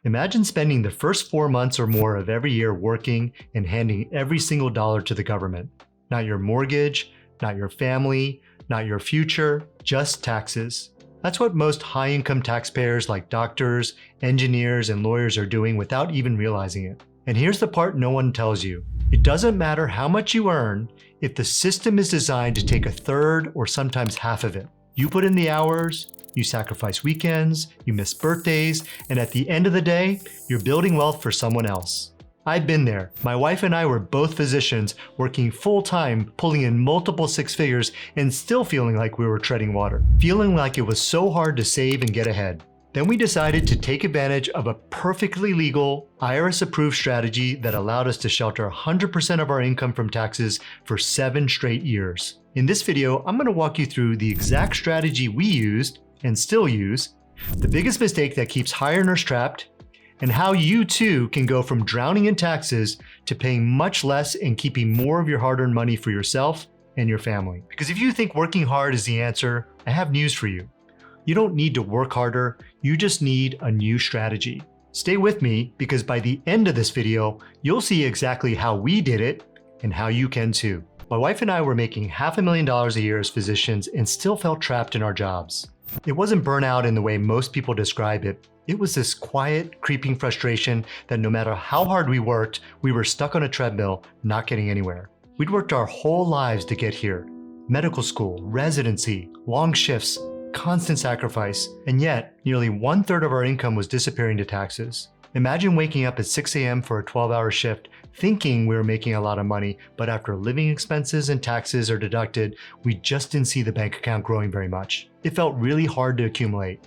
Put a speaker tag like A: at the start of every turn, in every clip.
A: Imagine spending the first 4 months or more of every year working and handing every single dollar to the government. Not your mortgage, not your family, not your future, just taxes. That's what most high-income taxpayers like doctors, engineers, and lawyers are doing without even realizing it. And here's the part no one tells you. It doesn't matter how much you earn if the system is designed to take a third or sometimes half of it. You put in the hours, you sacrifice weekends, you miss birthdays, and at the end of the day, you're building wealth for someone else. I've been there. My wife and I were both physicians working full-time, pulling in multiple six figures and still feeling like we were treading water, feeling like it was so hard to save and get ahead. Then we decided to take advantage of a perfectly legal, IRS-approved strategy that allowed us to shelter 100% of our income from taxes for 7 straight years. In this video, I'm going to walk you through the exact strategy we used and still use, the biggest mistake that keeps high earners trapped, and how you too can go from drowning in taxes to paying much less and keeping more of your hard-earned money for yourself and your family. Because if you think working hard is the answer, I have news for you. You don't need to work harder, you just need a new strategy. Stay with me because by the end of this video, you'll see exactly how we did it and how you can too. My wife and I were making $500,000 a year as physicians and still felt trapped in our jobs. It wasn't burnout in the way most people describe it. It was this quiet, creeping frustration that no matter how hard we worked, we were stuck on a treadmill, not getting anywhere. We'd worked our whole lives to get here. Medical school, residency, long shifts, constant sacrifice, and yet nearly 1/3 of our income was disappearing to taxes. Imagine waking up at 6 a.m. for a 12-hour shift, thinking we were making a lot of money, but after living expenses and taxes are deducted, we just didn't see the bank account growing very much. It felt really hard to accumulate.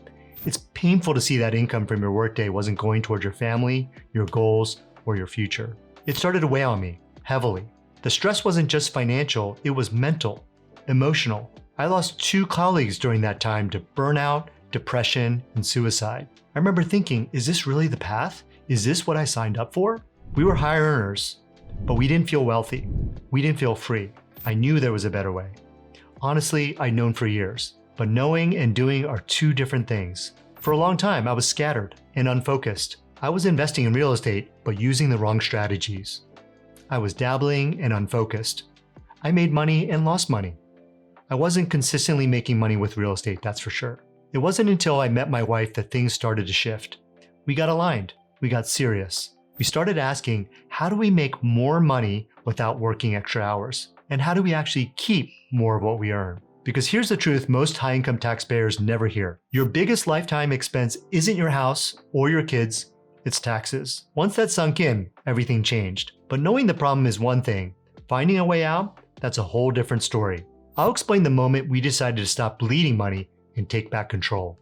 A: It's painful to see that income from your workday wasn't going towards your family, your goals, or your future. It started to weigh on me, heavily. The stress wasn't just financial, it was mental, emotional. I lost 2 colleagues during that time to burnout, depression, and suicide. I remember thinking, is this really the path? Is this what I signed up for? We were high earners, but we didn't feel wealthy. We didn't feel free. I knew there was a better way. Honestly, I'd known for years, but knowing and doing are 2 different things. For a long time, I was scattered and unfocused. I was investing in real estate, but using the wrong strategies. I was dabbling and unfocused. I made money and lost money. I wasn't consistently making money with real estate, that's for sure. It wasn't until I met my wife that things started to shift. We got aligned. We got serious. We started asking, how do we make more money without working extra hours? And how do we actually keep more of what we earn? Because here's the truth most high-income taxpayers never hear. Your biggest lifetime expense isn't your house or your kids, it's taxes. Once that sunk in, everything changed. But knowing the problem is one thing. Finding a way out, that's a whole different story. I'll explain the moment we decided to stop bleeding money and take back control.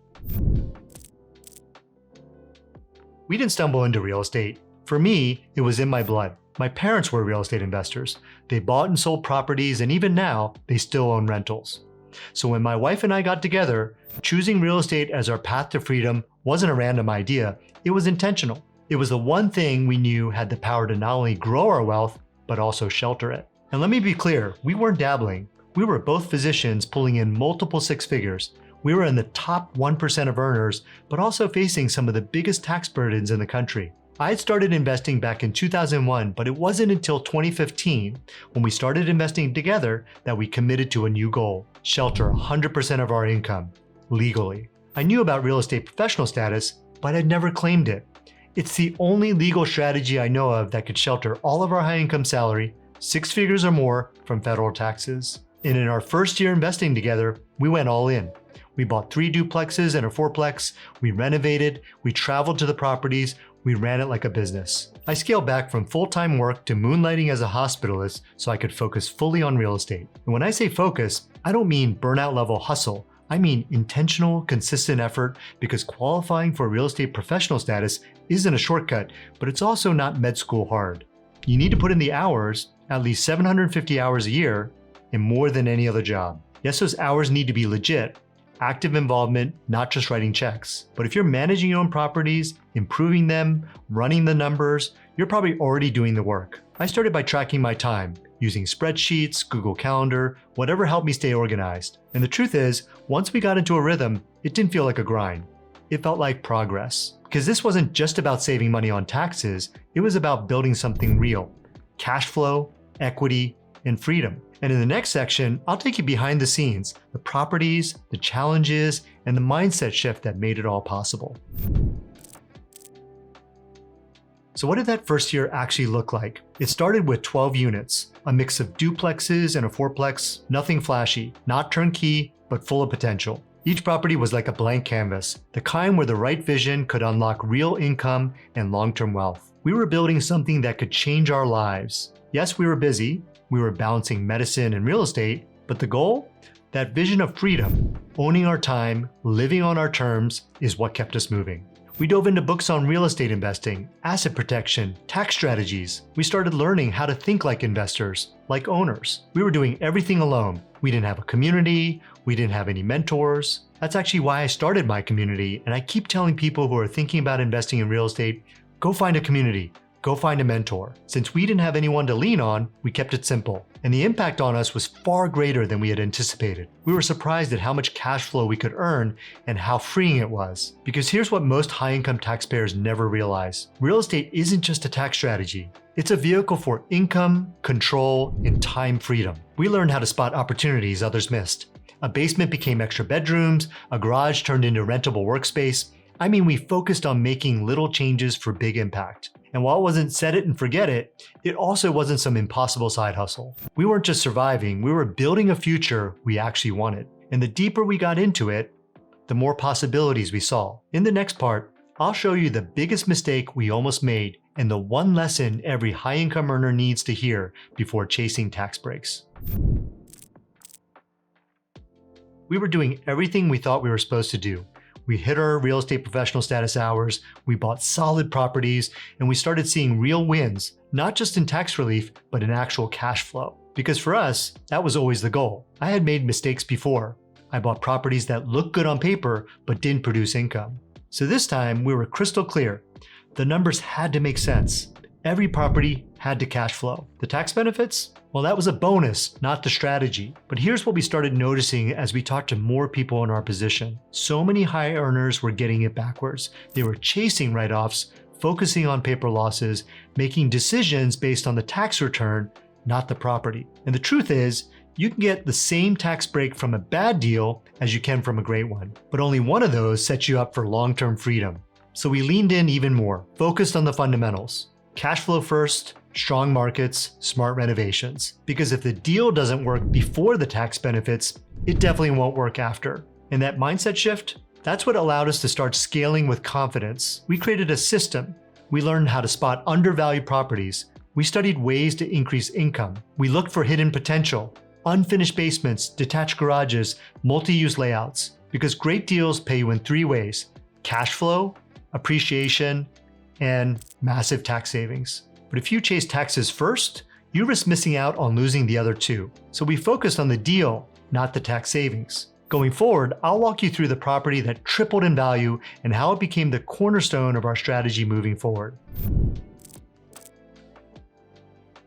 A: We didn't stumble into real estate. For me, it was in my blood. My parents were real estate investors. They bought and sold properties, and even now, they still own rentals. So when my wife and I got together, choosing real estate as our path to freedom wasn't a random idea, it was intentional. It was the one thing we knew had the power to not only grow our wealth, but also shelter it. And let me be clear, we weren't dabbling. We were both physicians pulling in multiple 6 figures. We were in the top 1% of earners, but also facing some of the biggest tax burdens in the country. I had started investing back in 2001, but it wasn't until 2015, when we started investing together, that we committed to a new goal: shelter 100% of our income, legally. I knew about real estate professional status, but I'd never claimed it. It's the only legal strategy I know of that could shelter all of our high-income salary, 6 figures or more, from federal taxes. And in our first year investing together, we went all in. We bought 3 duplexes and a 4-plex, we renovated, we traveled to the properties, we ran it like a business. I scaled back from full-time work to moonlighting as a hospitalist so I could focus fully on real estate. And when I say focus, I don't mean burnout level hustle. I mean intentional, consistent effort, because qualifying for real estate professional status isn't a shortcut, but it's also not med school hard. You need to put in the hours, at least 750 hours a year, and more than any other job. Yes, those hours need to be legit, active involvement, not just writing checks. But if you're managing your own properties, improving them, running the numbers, you're probably already doing the work. I started by tracking my time, using spreadsheets, Google Calendar, whatever helped me stay organized. And the truth is, once we got into a rhythm, it didn't feel like a grind. It felt like progress. Because this wasn't just about saving money on taxes, it was about building something real: cash flow, equity, and freedom. And in the next section, I'll take you behind the scenes, the properties, the challenges, and the mindset shift that made it all possible. So what did that first year actually look like? It started with 12 units, a mix of duplexes and a fourplex, nothing flashy, not turnkey, but full of potential. Each property was like a blank canvas, the kind where the right vision could unlock real income and long-term wealth. We were building something that could change our lives. Yes, we were busy. We were balancing medicine and real estate, but the goal? That vision of freedom, owning our time, living on our terms, is what kept us moving. We dove into books on real estate investing, asset protection, tax strategies. We started learning how to think like investors, like owners. We were doing everything alone. We didn't have a community. We didn't have any mentors. That's actually why I started my community, and I keep telling people who are thinking about investing in real estate, go find a community. Go find a mentor. Since we didn't have anyone to lean on, we kept it simple. And the impact on us was far greater than we had anticipated. We were surprised at how much cash flow we could earn and how freeing it was. Because here's what most high-income taxpayers never realize. Real estate isn't just a tax strategy. It's a vehicle for income, control, and time freedom. We learned how to spot opportunities others missed. A basement became extra bedrooms, a garage turned into rentable workspace. I mean, we focused on making little changes for big impact. And while it wasn't set it and forget it, it also wasn't some impossible side hustle. We weren't just surviving, we were building a future we actually wanted. And the deeper we got into it, the more possibilities we saw. In the next part, I'll show you the biggest mistake we almost made and the one lesson every high-income earner needs to hear before chasing tax breaks. We were doing everything we thought we were supposed to do. We hit our real estate professional status hours, we bought solid properties, and we started seeing real wins, not just in tax relief, but in actual cash flow. Because for us, that was always the goal. I had made mistakes before. I bought properties that looked good on paper, but didn't produce income. So this time, we were crystal clear. The numbers had to make sense. Every property had to cash flow. The tax benefits? Well, that was a bonus, not the strategy. But here's what we started noticing as we talked to more people in our position. So many high earners were getting it backwards. They were chasing write-offs, focusing on paper losses, making decisions based on the tax return, not the property. And the truth is, you can get the same tax break from a bad deal as you can from a great one. But only one of those sets you up for long-term freedom. So we leaned in even more, focused on the fundamentals. Cash flow first, strong markets, smart renovations. Because if the deal doesn't work before the tax benefits, it definitely won't work after. And that mindset shift, that's what allowed us to start scaling with confidence. We created a system. We learned how to spot undervalued properties. We studied ways to increase income. We looked for hidden potential, unfinished basements, detached garages, multi-use layouts. Because great deals pay you in three ways: cash flow, appreciation, and massive tax savings. But if you chase taxes first, you risk missing out on losing the other two. So we focused on the deal, not the tax savings. Going forward, I'll walk you through the property that tripled in value and how it became the cornerstone of our strategy moving forward.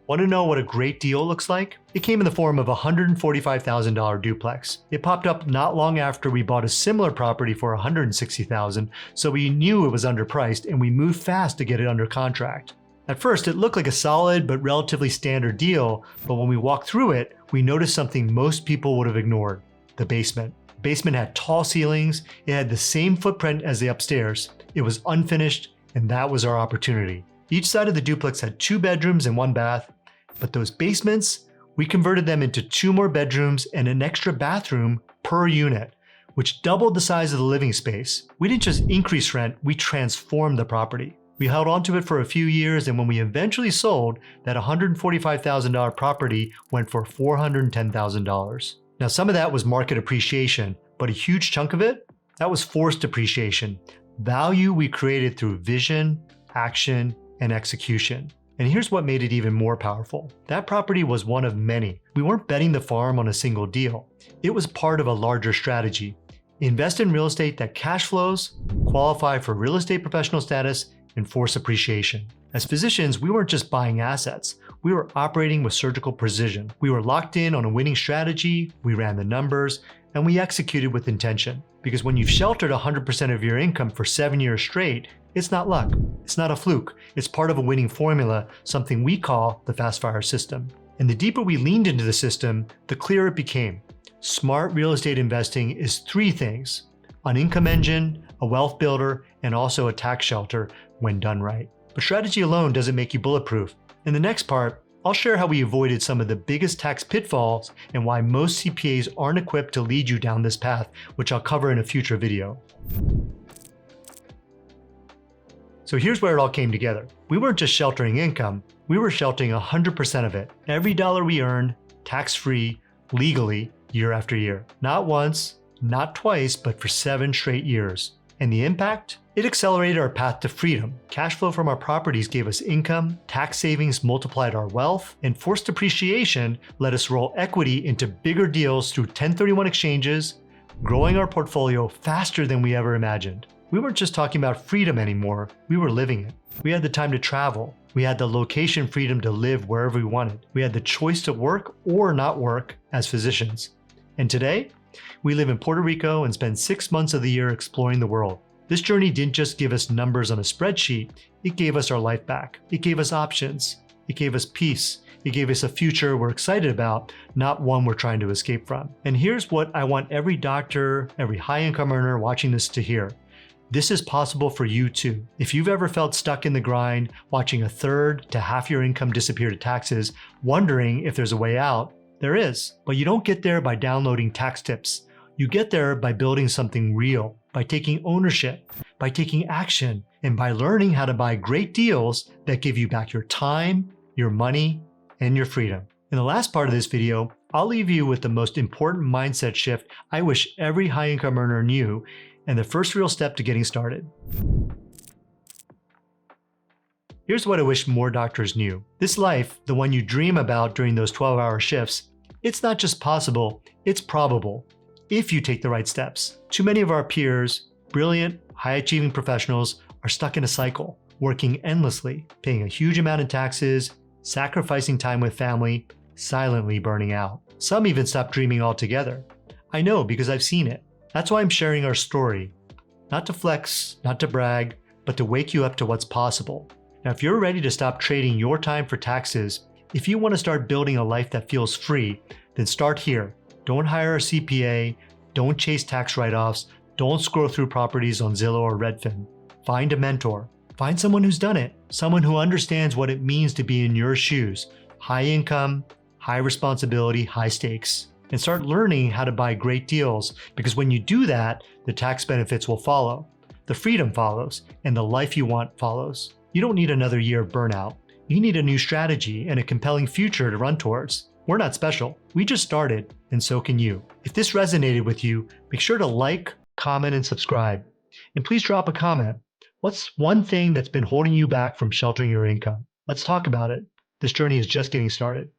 A: Want to know what a great deal looks like? It came in the form of a $145,000 duplex. It popped up not long after we bought a similar property for $160,000, so we knew it was underpriced and we moved fast to get it under contract. At first, it looked like a solid but relatively standard deal, but when we walked through it, we noticed something most people would have ignored: the basement. The basement had tall ceilings, it had the same footprint as the upstairs, it was unfinished, and that was our opportunity. Each side of the duplex had 2 bedrooms and 1 bath, but those basements, we converted them into 2 more bedrooms and an extra bathroom per unit, which doubled the size of the living space. We didn't just increase rent, we transformed the property. We held onto it for a few years, and when we eventually sold, that $145,000 property went for $410,000. Now, some of that was market appreciation, but a huge chunk of it, that was forced appreciation. Value we created through vision, action, and execution. And here's what made it even more powerful. That property was one of many. We weren't betting the farm on a single deal. It was part of a larger strategy. Invest in real estate that cash flows, qualify for real estate professional status, and force appreciation. As physicians, we weren't just buying assets. We were operating with surgical precision. We were locked in on a winning strategy, we ran the numbers, and we executed with intention. Because when you've sheltered 100% of your income for 7 years straight, It's not luck. It's not a fluke. It's part of a winning formula, something we call the fast fire system. And the deeper we leaned into the system, the clearer it became. Smart real estate investing is three things: an income engine, a wealth builder, and also a tax shelter when done right. But strategy alone doesn't make you bulletproof. In the next part, I'll share how we avoided some of the biggest tax pitfalls and why most CPAs aren't equipped to lead you down this path, which I'll cover in a future video. So here's where it all came together. We weren't just sheltering income, we were sheltering 100% of it. Every dollar we earned, tax-free, legally, year after year. Not once, not twice, but for 7 straight years. And the impact? It accelerated our path to freedom. Cash flow from our properties gave us income, tax savings multiplied our wealth, and forced depreciation let us roll equity into bigger deals through 1031 exchanges, growing our portfolio faster than we ever imagined. We weren't just talking about freedom anymore, we were living it. We had the time to travel. We had the location freedom to live wherever we wanted. We had the choice to work or not work as physicians. And today, we live in Puerto Rico and spend 6 months of the year exploring the world. This journey didn't just give us numbers on a spreadsheet, it gave us our life back. It gave us options. It gave us peace. It gave us a future we're excited about, not one we're trying to escape from. And here's what I want every doctor, every high-income earner watching this to hear. This is possible for you too. If you've ever felt stuck in the grind, watching a third to half your income disappear to taxes, wondering if there's a way out, there is. But you don't get there by downloading tax tips. You get there by building something real, by taking ownership, by taking action, and by learning how to buy great deals that give you back your time, your money, and your freedom. In the last part of this video, I'll leave you with the most important mindset shift I wish every high-income earner knew, and the first real step to getting started. Here's what I wish more doctors knew. This life, the one you dream about during those 12-hour shifts, it's not just possible, it's probable, if you take the right steps. Too many of our peers, brilliant, high-achieving professionals, are stuck in a cycle, working endlessly, paying a huge amount in taxes, sacrificing time with family, silently burning out. Some even stop dreaming altogether. I know because I've seen it. That's why I'm sharing our story. Not to flex, not to brag, but to wake you up to what's possible. Now, if you're ready to stop trading your time for taxes, if you want to start building a life that feels free, then start here. Don't hire a CPA, don't chase tax write-offs, don't scroll through properties on Zillow or Redfin. Find a mentor. Find someone who's done it, someone who understands what it means to be in your shoes. High income, high responsibility, high stakes. And start learning how to buy great deals, because when you do that, the tax benefits will follow. The freedom follows, and the life you want follows. You don't need another year of burnout. You need a new strategy and a compelling future to run towards. We're not special. We just started, and so can you. If this resonated with you, make sure to like, comment, and subscribe. And please drop a comment. What's one thing that's been holding you back from sheltering your income? Let's talk about it. This journey is just getting started.